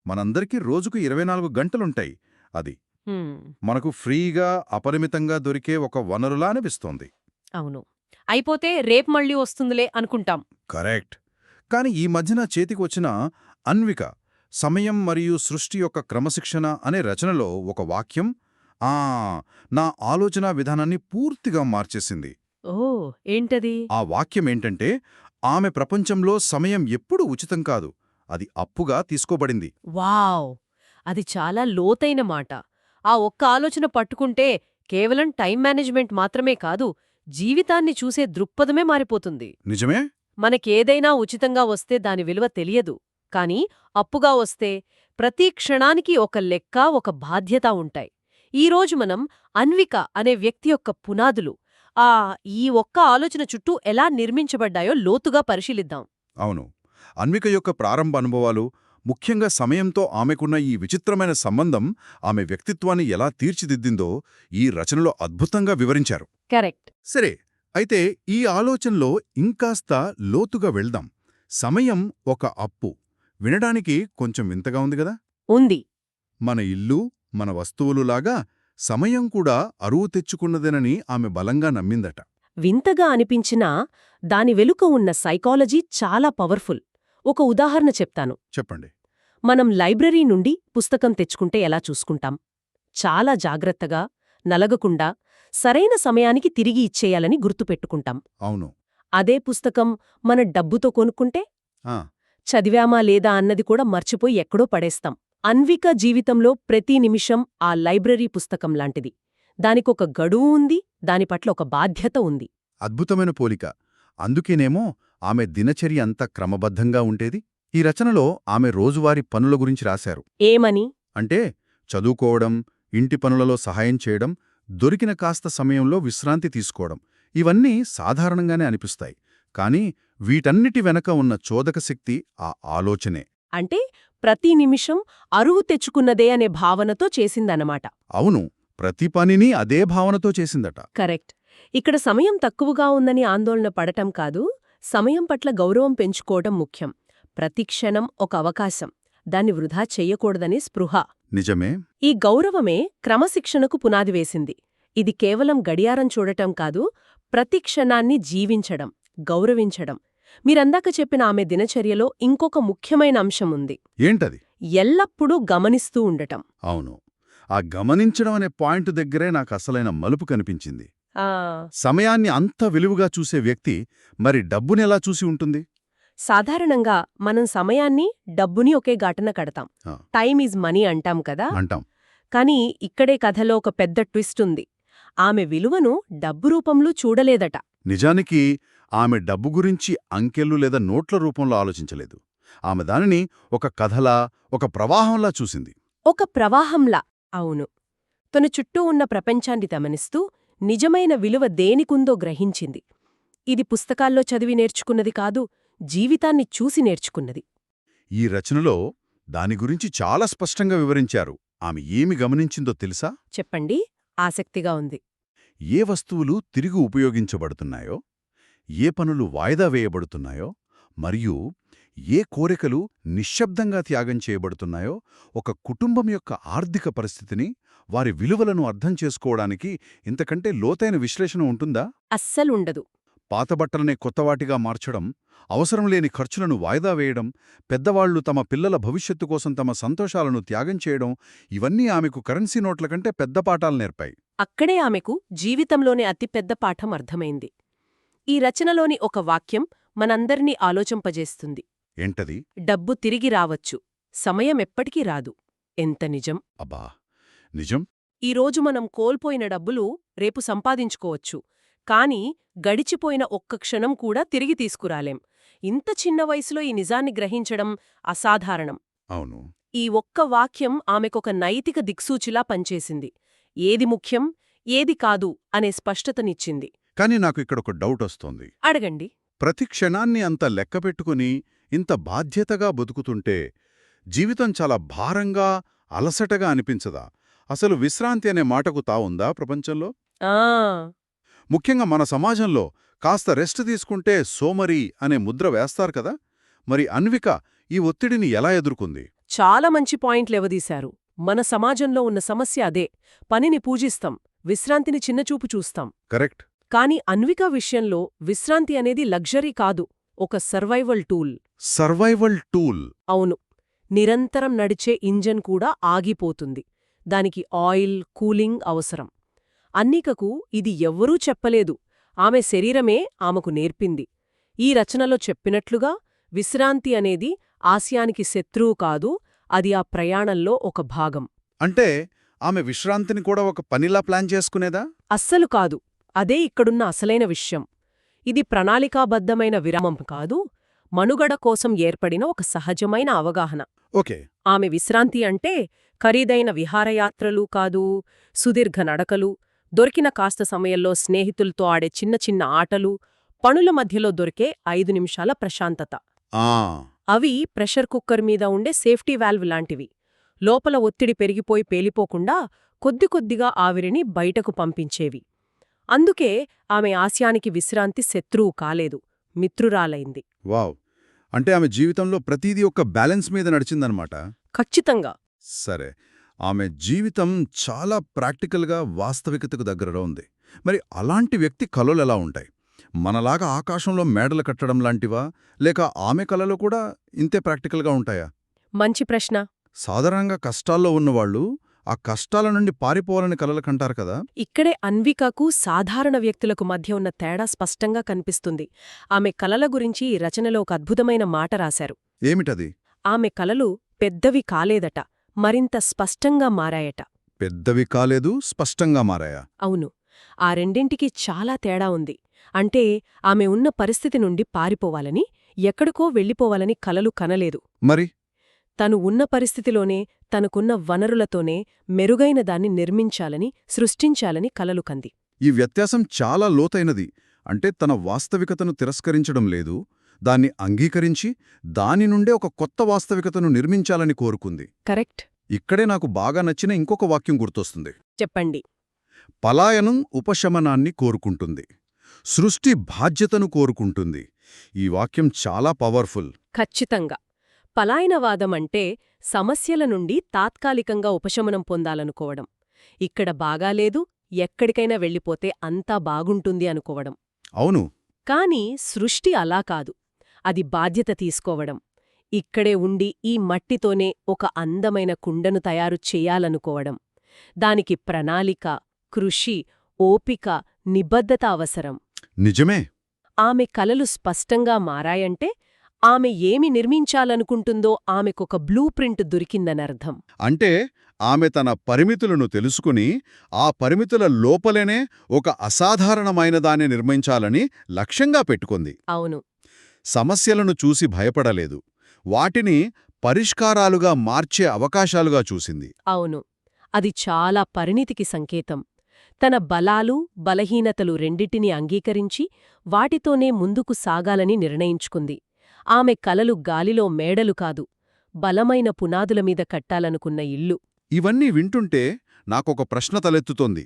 మనందరికీ రోజుకు 24 గంటలుంటాయి. అది హ్మ్. మనకు ఫ్రీగా, అపరిమితంగా దొరికే ఒక వనరులా అనిపిస్తోంది. అవును. అయిపోతే రేపు మళ్ళీ వస్తుందిలే అనుకుంటాం. కరెక్ట్. కాని ఈ మధ్యన చేతికొచ్చిన అన్విక, సమయం మరియు సృష్టి యొక్క క్రమశిక్షణ అనే రచనలో ఒక వాక్యం ఆ నా ఆలోచనా విధానాన్ని పూర్తిగా మార్చేసింది. ఓహ్! ఏంటది? ఆ వాక్యమేంటంటే, ఆమె ప్రపంచంలో సమయం ఎప్పుడూ ఉచితం కాదు. అది అప్పుగా తీసుకోబడింది. వావ్! అది చాలా లోతైన మాట. ఆ ఒక్క ఆలోచన పట్టుకుంటే కేవలం టైం మేనేజ్మెంట్ మాత్రమే కాదు, జీవితాన్ని చూసే దృక్పథమే మారిపోతుంది. నిజమే? మనకేదైనా ఉచితంగా వస్తే దాని విలువ తెలియదు. కానీ అప్పుగా వస్తే ప్రతి క్షణానికి ఒక లెక్క, ఒక బాధ్యత ఉంటాయి. ఈరోజు మనం అన్విక అనే వ్యక్తి యొక్క పునాదులు, ఆ ఈ ఒక్క ఆలోచన చుట్టూ ఎలా నిర్మించబడ్డాయో లోతుగా పరిశీలిద్దాం. అవును. అన్విక యొక్క ప్రారంభ అనుభవాలు, ముఖ్యంగా సమయంతో ఆమెకున్న ఈ విచిత్రమైన సంబంధం ఆమె వ్యక్తిత్వాన్ని ఎలా తీర్చిదిద్దిందో ఈ రచనలో అద్భుతంగా వివరించారు. కరెక్ట్. సరే, అయితే ఈ ఆలోచనలో ఇంకాస్త లోతుగా వెళ్దాం. సమయం ఒక అప్పు. వినడానికి కొంచెం వింతగా ఉంది గదా? ఉంది. మన ఇల్లు, మన వస్తువులులాగా సమయం కూడా అరువు తెచ్చుకున్నదేనని ఆమె బలంగా నమ్మిందట. వింతగా అనిపించినా దాని వెనుక ఉన్న సైకాలజీ చాలా పవర్ఫుల్. ఒక ఉదాహరణ చెప్తాను. చెప్పండి. మనం లైబ్రరీ నుండి పుస్తకం తెచ్చుకుంటే ఎలా చూసుకుంటాం? చాలా జాగ్రత్తగా, నలగకుండా, సరైన సమయానికి తిరిగి ఇచ్చేయాలని గుర్తుపెట్టుకుంటాం. అవును. అదే పుస్తకం మన డబ్బుతో కొనుక్కుంటే ఆ, చదివామా లేదా అన్నది కూడా మర్చిపోయి ఎక్కడో పడేస్తాం. అన్విక జీవితంలో ప్రతి నిమిషం ఆ లైబ్రరీ పుస్తకం లాంటిది. దానికొక గడువు ఉంది, దానిపట్ల ఒక బాధ్యత ఉంది. అద్భుతమైన పోలిక. అందుకేనేమో ఆమె దినచర్య అంత క్రమబద్ధంగా ఉండేది. ఈ రచనలో ఆమె రోజువారీ పనుల గురించి రాశారు. ఏమని? అంటే చదువుకోవడం, ఇంటి పనులలో సహాయం చేయడం, దొరికిన కాస్త సమయంలో విశ్రాంతి తీసుకోవడం, ఇవన్నీ సాధారణంగానే అనిపిస్తాయి. కానీ వీటన్నిటి వెనక ఉన్న చోదక శక్తి ఆ ఆలోచనే. అంటే ప్రతి నిమిషం అరువు తెచ్చుకున్నదే అనే భావనతో చేసిందన్నమాట. అవును, ప్రతి పనిని అదే భావనతో చేసిందట. కరెక్ట్. ఇక్కడ సమయం తక్కువగా ఉందని ఆందోళన పడటం కాదు, సమయం పట్ల గౌరవం పెంచుకోవడం ముఖ్యం. ప్రతి క్షణం ఒక అవకాశం, దాన్ని వృధా చెయ్యకూడదని స్పృహ. నిజమే. ఈ గౌరవమే క్రమశిక్షణకు పునాది వేసింది. ఇది కేవలం గడియారం చూడటం కాదు, ప్రతి క్షణాన్ని జీవించడం, గౌరవించడం. మీరందాక చెప్పిన ఆమె దినచర్యలో ఇంకొక ముఖ్యమైన అంశముంది. ఏంటది? ఎల్లప్పుడూ గమనిస్తూ ఉండటం. అవును. ఆ గమనించడం అనే పాయింట్ దగ్గరే నాకు అసలైన మలుపు కనిపించింది. ఆ సమయాన్ని అంత విలువగా చూసే వ్యక్తి మరి డబ్బునెలా చూసి ఉంటుంది? సాధారణంగా మనం సమయాన్ని, డబ్బుని ఒకే ఘాటన కడతాం. ఆ, టైమ్ ఈజ్ మనీ అంటాం కదా. అంటాం. కానీ ఇక్కడే కథలో ఒక పెద్ద ట్విస్ట్ ఉంది. ఆమె విలువను డబ్బు రూపంలో చూడలేదట. నిజానికి ఆమె డబ్బు గురించి అంకెలు లేదా నోట్ల రూపంలో ఆలోచించలేదు. ఆమె దానిని ఒక కథలా, ఒక ప్రవాహంలా చూసింది. ఒక ప్రవాహంలా. అవును. తన చుట్టూ ఉన్న ప్రపంచాన్ని గమనిస్తూ నిజమైన విలువ దేనికుందో గ్రహించింది. ఇది పుస్తకాల్లో చదివి నేర్చుకున్నది కాదు, జీవితాన్ని చూసి నేర్చుకున్నది. ఈ రచనలో దాని గురించి చాలా స్పష్టంగా వివరించారు. ఆమె ఏమి గమనించిందో తెలుసా? చెప్పండి. ఆసక్తిగా ఉంది. ఏ వస్తువులు తిరిగి ఉపయోగించబడుతున్నాయో, ఏ పనులు వాయిదా వేయబడుతున్నాయో, మరియు ఏ కోరికలు నిశ్శబ్దంగా త్యాగం చేయబడుతున్నాయో, ఒక కుటుంబం యొక్క ఆర్థిక పరిస్థితిని, వారి విలువలను అర్థం చేసుకోవడానికి ఇంతకంటే లోతైన విశ్లేషణ ఉంటుందా? అస్సలుండదు. పాత బట్టలనే కొత్తవాటిగా మార్చడం, అవసరం లేని ఖర్చులను వాయిదా వేయడం, పెద్దవాళ్లు తమ పిల్లల భవిష్యత్తు కోసం తమ సంతోషాలను త్యాగం చేయడం, ఇవన్నీ ఆమెకు కరెన్సీ నోట్ల కంటే పెద్ద పాఠాలు నేర్పాయి. అక్కడే ఆమెకు జీవితంలోనే అతిపెద్ద పాఠం అర్థమైంది. ఈ రచనలోని ఒక వాక్యం మనందరినీ ఆలోచింపజేస్తుంది. ఏంటది? డబ్బు తిరిగి రావచ్చు, సమయం ఎప్పటికీ రాదు. ఎంత నిజం! అబ్బా, నిజం. ఈరోజు మనం కోల్పోయిన డబ్బులు రేపు సంపాదించుకోవచ్చు, కానీ గడిచిపోయిన ఒక్క క్షణం కూడా తిరిగి తీసుకురాలేం. ఇంత చిన్న వయసులో ఈ నిజాన్ని గ్రహించడం అసాధారణం. అవును. ఈ ఒక్క వాక్యం ఆమెకొక నైతిక దిక్సూచిలా పనిచేసింది. ఏది ముఖ్యం, ఏది కాదు అనే స్పష్టతనిచ్చింది. కానీ నాకు ఇక్కడొక డౌట్ వస్తోంది. అడగండి. ప్రతి క్షణాన్ని అంత లెక్కపెట్టుకుని ఇంత బాధ్యతగా బతుకుతుంటే జీవితం చాలా భారంగా, అలసటగా అనిపించదా? అసలు విశ్రాంతి అనే మాటకు తావుందా ప్రపంచంలో? ఆ ముఖ్యంగా మన సమాజంలో కాస్త రెస్ట్ తీసుకుంటే సోమరి అనే ముద్ర వేస్తారు కదా. మరి అన్విక ఈ ఒత్తిడిని ఎలా ఎదుర్కొంది? చాలా మంచి పాయింట్ లేవదీశారు. మన సమాజంలో ఉన్న సమస్య అదే. పనిని పూజిస్తాం, విశ్రాంతిని చిన్నచూపు చూస్తాం. కరెక్ట్. కాని అన్విక విషయంలో విశ్రాంతి అనేది లగ్జరీ కాదు, ఒక సర్వైవల్ టూల్. Survival tool. అవును. నిరంతరం నడిచే ఇంజన్ కూడా ఆగిపోతుంది. దానికి ఆయిల్, కూలింగ్ అవసరం. అన్నికకు ఇది ఎవ్వరూ చెప్పలేదు, ఆమె శరీరమే ఆమెకు నేర్పింది. ఈ రచనలో చెప్పినట్లుగా విశ్రాంతి అనేది ఆశయానికి శత్రువు కాదు, అది ఆ ప్రయాణంలో ఒక భాగం. అంటే ఆమె విశ్రాంతిని కూడా ఒక పనిలా ప్లాన్ చేసుకునేదా? అస్సలు కాదు. అదే ఇక్కడున్న అసలైన విషయం. ఇది ప్రణాళికాబద్ధమైన విరామం కాదు, మనుగడ కోసం ఏర్పడిన ఒక సహజమైన అవగాహన. ఓకే. ఆమె విశ్రాంతి అంటే ఖరీదైన విహారయాత్రలు కాదు, సుదీర్ఘ నడకలు, దొరికిన కాస్త సమయంలో స్నేహితులతో ఆడే చిన్న చిన్న ఆటలు, పనుల మధ్యలో దొరికే 5 నిమిషాల ప్రశాంతత. ఆ అవి ప్రెషర్ కుక్కర్ మీద ఉండే సేఫ్టీ వాల్వ్ లాంటివి. లోపల ఒత్తిడి పెరిగిపోయి పేలిపోకుండా కొద్ది కొద్దిగా ఆవిరిని బయటకు పంపించేవి. అందుకే ఆమె ఆశయానికి విశ్రాంతి శత్రువు కాలేదు, మిత్రురాలైంది. వావ్. అంటే ఆమె జీవితంలో ప్రతిదీ ఒక బ్యాలెన్స్ మీద నడిచిందనమాట. ఖచ్చితంగా. సరే, ఆమె జీవితం చాలా ప్రాక్టికల్గా వాస్తవికతకు దగ్గరలో ఉంది. మరి అలాంటి వ్యక్తి కలలు ఎలా ఉంటాయి? మనలాగా ఆకాశంలో మేడలు కట్టడం లాంటివా, లేక ఆమె కలలు కూడా ఇంతే ప్రాక్టికల్గా ఉంటాయా? మంచి ప్రశ్న. సాధారణంగా కష్టాల్లో ఉన్నవాళ్లు ఆ కష్టాల నుండి పారిపోవాలని కలలు కంటారు కదా. ఇక్కడే అన్వికకు సాధారణ వ్యక్తులకు మధ్య ఉన్న తేడా స్పష్టంగా కనిపిస్తుంది. ఆమె కలల గురించి ఈ రచనలో ఒక అద్భుతమైన మాట రాశారు. ఏమిటది? ఆమె కలలు పెద్దవి కాలేదట, మరింత స్పష్టంగా మారాయట. పెద్దవి కాలేదు, స్పష్టంగా మారాయా? అవును. ఆ రెండింటికి చాలా తేడా ఉంది. అంటే ఆమె ఉన్న పరిస్థితి నుండి పారిపోవాలని, ఎక్కడికో వెళ్ళిపోవాలని కలలు కనలేదు. మరి తను ఉన్న పరిస్థితిలోనే, తనకున్న వనరులతోనే మెరుగైన దాన్ని నిర్మించాలని, సృష్టించాలని కలలు కంది. ఈ వ్యత్యాసం చాలా లోతైనది. అంటే తన వాస్తవికతను తిరస్కరించడం లేదు, దాన్ని అంగీకరించి దాని నుండే ఒక కొత్త వాస్తవికతను నిర్మించాలని కోరుకుంది. కరెక్ట్. ఇక్కడే నాకు బాగా నచ్చిన ఇంకొక వాక్యం గుర్తొస్తుంది. చెప్పండి. పలాయనం ఉపశమనాన్ని కోరుకుంటుంది, సృష్టి బాధ్యతను కోరుకుంటుంది. ఈ వాక్యం చాలా పవర్ఫుల్. ఖచ్చితంగా. పలాయనవాదం అంటే సమస్యల నుండి తాత్కాలికంగా ఉపశమనం పొందాలనుకోవడం. ఇక్కడ బాగాలేదు, ఎక్కడికైనా వెళ్ళిపోతే అంతా బాగుంటుంది అనుకోవడం. అవును. కాని సృష్టి అలా కాదు. అది బాధ్యత తీసుకోవడం. ఇక్కడే ఉండి ఈ మట్టితోనే ఒక అందమైన కుండను తయారు చెయ్యాలనుకోవడం. దానికి ప్రణాళిక, కృషి, ఓపిక, నిబద్ధత అవసరం. నిజమే. ఆమె కలలు స్పష్టంగా మారాయంటే ఆమె ఏమి నిర్మించాలనుకుంటుందో ఆమెకొక బ్లూ ప్రింట్ దొరికిందనర్థం. అంటే ఆమె తన పరిమితులను తెలుసుకుని ఆ పరిమితుల లోపలనే ఒక అసాధారణమైన దాన్ని నిర్మించాలని లక్ష్యంగా పెట్టుకుంది. అవును. సమస్యలను చూసి భయపడలేదు, వాటిని పరిష్కారాలుగా మార్చే అవకాశాలుగా చూసింది. అవును. అది చాలా పరిణితికి సంకేతం. తన బలాలు, బలహీనతలు రెండిటినీ అంగీకరించి వాటితోనే ముందుకు సాగాలని నిర్ణయించుకుంది. ఆమె కలలు గాలిలో మేడలు కాదు, బలమైన పునాదుల మీద కట్టాలనుకున్న ఇల్లు. ఇవన్నీ వింటుంటే నాకొక ప్రశ్న తలెత్తుతోంది.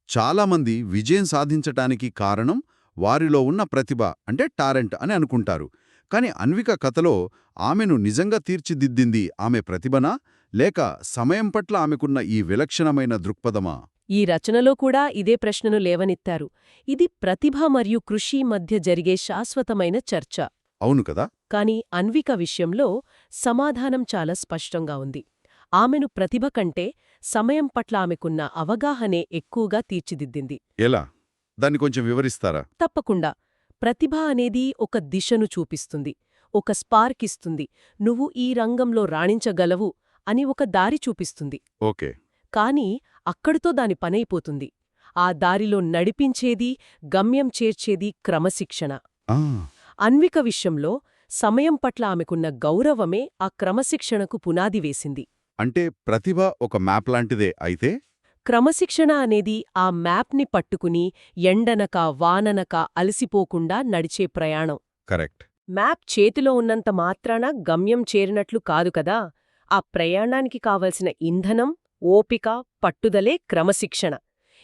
చాలామంది విజయం సాధించటానికి కారణం వారిలో ఉన్న ప్రతిభ, అంటే టాలెంట్ అని అనుకుంటారు. కాని అన్విక కథలో ఆమెను నిజంగా తీర్చిదిద్దింది ఆమె ప్రతిభనా, లేక సమయం పట్ల ఆమెకున్న ఈ విలక్షణమైన దృక్పథమా? ఈ రచనలో కూడా ఇదే ప్రశ్నను లేవనెత్తారు. ఇది ప్రతిభ మరియు కృషి మధ్య జరిగే శాశ్వతమైన చర్చ. అవును కదా. కాని అన్విక విషయంలో సమాధానం చాలా స్పష్టంగా ఉంది. ఆమెను ప్రతిభ కంటే సమయం పట్ల ఆమెకున్న అవగాహనే ఎక్కువగా తీర్చిదిద్దింది. ఎలా? దాన్ని కొంచెం వివరిస్తారా? తప్పకుండా. ప్రతిభ అనేది ఒక దిశను చూపిస్తుంది, ఒక స్పార్క్ ఇస్తుంది, నువ్వు ఈ రంగంలో రాణించగలవు అని ఒక దారి చూపిస్తుంది. ఓకే. కాని అక్కడితో దాని పనైపోతుంది. ఆ దారిలో నడిపించేది, గమ్యం చేర్చేది క్రమశిక్షణ. అన్విక విషయంలో సమయం పట్ల ఆమెకున్న గౌరవమే ఆ క్రమశిక్షణకు పునాది వేసింది. అంటే ప్రతిభ ఒక మ్యాప్ లాంటిదే అయితే, క్రమశిక్షణ అనేది ఆ మ్యాప్ని పట్టుకుని ఎండనక వాననక అలసిపోకుండా నడిచే ప్రయాణం. కరెక్ట్. మ్యాప్ చేతిలో ఉన్నంత మాత్రాన గమ్యం చేరినట్లు కాదు కదా. ఆ ప్రయాణానికి కావలసిన ఇంధనం, ఓపిక, పట్టుదలే క్రమశిక్షణ.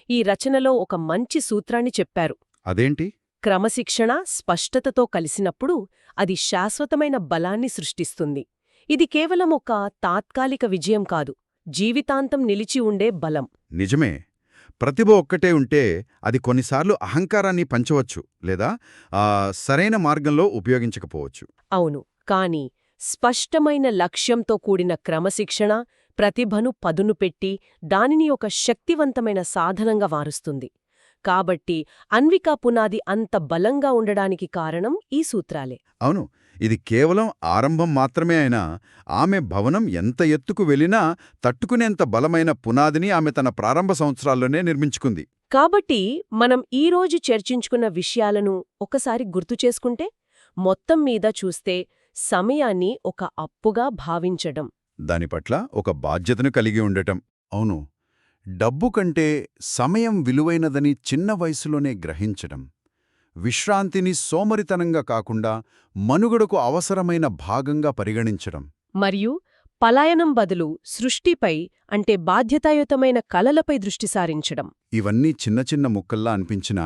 ఈ రచనలో ఒక మంచి సూత్రాన్ని చెప్పారు. అదేంటి? క్రమశిక్షణ స్పష్టతతో కలిసినప్పుడు అది శాశ్వతమైన బలాన్ని సృష్టిస్తుంది. ఇది కేవలం ఒక తాత్కాలిక విజయం కాదు, జీవితాంతం నిలిచి ఉండే బలం. నిజమే. ప్రతిభ ఒక్కటే ఉంటే అది కొన్నిసార్లు అహంకారాన్ని పంచవచ్చు లేదా సరైన మార్గంలో ఉపయోగించకపోవచ్చు. అవును, కాని స్పష్టమైన లక్ష్యంతో కూడిన క్రమశిక్షణ ప్రతిభను పదును పెట్టి దానిని ఒక శక్తివంతమైన సాధనంగా మారుస్తుంది. కాబట్టి అన్విక పునాది అంత బలంగా ఉండడానికి కారణం ఈ సూత్రాలే. అవును, ఇది కేవలం ఆరంభం మాత్రమే అయినా ఆమె భవనం ఎంత ఎత్తుకు వెళ్ళినా తట్టుకునేంత బలమైన పునాదిని ఆమె తన ప్రారంభ సంవత్సరాల్లోనే నిర్మించుకుంది. కాబట్టి మనం ఈరోజు చర్చించుకున్న విషయాలను ఒకసారి గుర్తుచేసుకుంటే, మొత్తం మీద చూస్తే సమయాన్ని ఒక అప్పుగా భావించడం, దాని పట్ల ఒక బాధ్యతను కలిగి ఉండటం. అవును, డబ్బు కంటే సమయం విలువైనదని చిన్న వయసులోనే గ్రహించడం, విశ్రాంతిని సోమరితనంగా కాకుండా మనుగడకు అవసరమైన భాగంగా పరిగణించడం, మరియు పలాయనం బదులు సృష్టిపై అంటే బాధ్యతాయుతమైన కలలపై దృష్టి సారించడం. ఇవన్నీ చిన్న చిన్న ముక్కల్లా అనిపించినా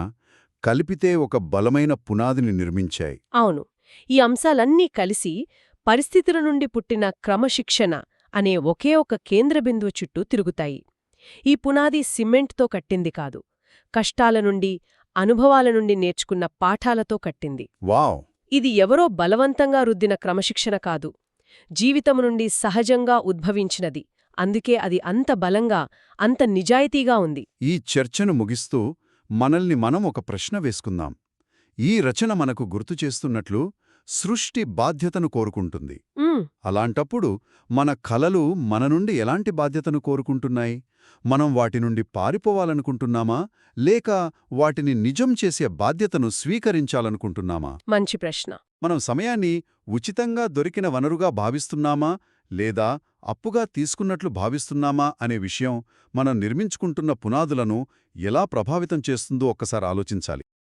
కలిపితే ఒక బలమైన పునాదిని నిర్మించాయి. అవును, ఈ అంశాలన్నీ కలిసి పరిస్థితుల నుండి పుట్టిన క్రమశిక్షణ అనే ఒకే ఒక కేంద్రబిందువు చుట్టూ తిరుగుతాయి. ఈ పునాది సిమెంట్తో కట్టింది కాదు, కష్టాల నుండి, అనుభవాల నుండి నేర్చుకున్న పాఠాలతో కట్టింది. వావ్! ఇది ఎవరో బలవంతంగా రుద్దిన క్రమశిక్షణ కాదు, జీవితము నుండి సహజంగా ఉద్భవించినది. అందుకే అది అంత బలంగా, అంత నిజాయితీగా ఉంది. ఈ చర్చను ముగిస్తూ మనల్ని మనం ఒక ప్రశ్న వేసుకుందాం. ఈ రచన మనకు గుర్తు చేస్తున్నట్లు సృష్టి బాధ్యతను కోరుకుంటుంది. అలాంటప్పుడు మన కలలు మన నుండి ఎలాంటి బాధ్యతను కోరుకుంటున్నాయి? మనం వాటి నుండి పారిపోవాలనుకుంటున్నామా లేక వాటిని నిజం చేసే బాధ్యతను స్వీకరించాలనుకుంటున్నామా? మంచి ప్రశ్న. మనం సమయాన్ని ఉచితంగా దొరికిన వనరుగా భావిస్తున్నామా లేదా అప్పుగా తీసుకున్నట్లు భావిస్తున్నామా అనే విషయం మనం నిర్మించుకుంటున్న పునాదులను ఎలా ప్రభావితం చేస్తుందో ఒక్కసారి ఆలోచించాలి.